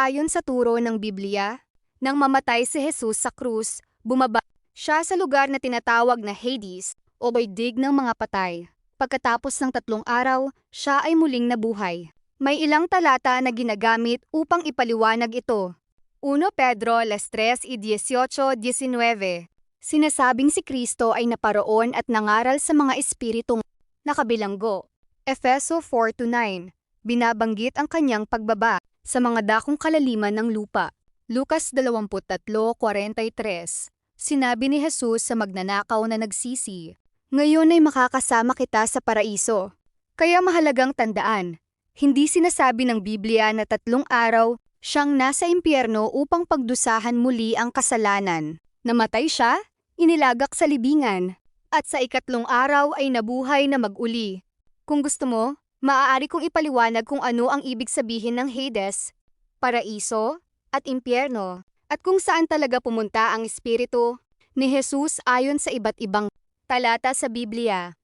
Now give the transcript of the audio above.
Ayon sa turo ng Biblia, nang mamatay si Jesus sa krus, bumaba siya sa lugar na tinatawag na Hades o daigdig ng mga patay. Pagkatapos ng 3 araw, siya ay muling nabuhay. May ilang talata na ginagamit upang ipaliwanag ito. 1 Pedro 3:18-19. Sinasabing si Kristo ay naparoon at nangaral sa mga espiritong nakabilanggo. Efeso 4:9. Binabanggit ang kanyang pagbaba sa mga dakong kalaliman ng lupa. Lucas 23:43. Sinabi ni Jesus sa magnanakaw na nagsisi, "Ngayon ay makakasama kita sa paraiso." Kaya mahalagang tandaan, hindi sinasabi ng Biblia na 3 araw siyang nasa impyerno upang pagdusahan muli ang kasalanan. Namatay siya, inilagak sa libingan, at sa ikatlong araw ay nabuhay na mag-uli. Kung gusto mo, maaari kong ipaliwanag kung ano ang ibig sabihin ng Hades, paraiso, at impyerno, at kung saan talaga pumunta ang espiritu ni Jesus ayon sa iba't ibang talata sa Biblia.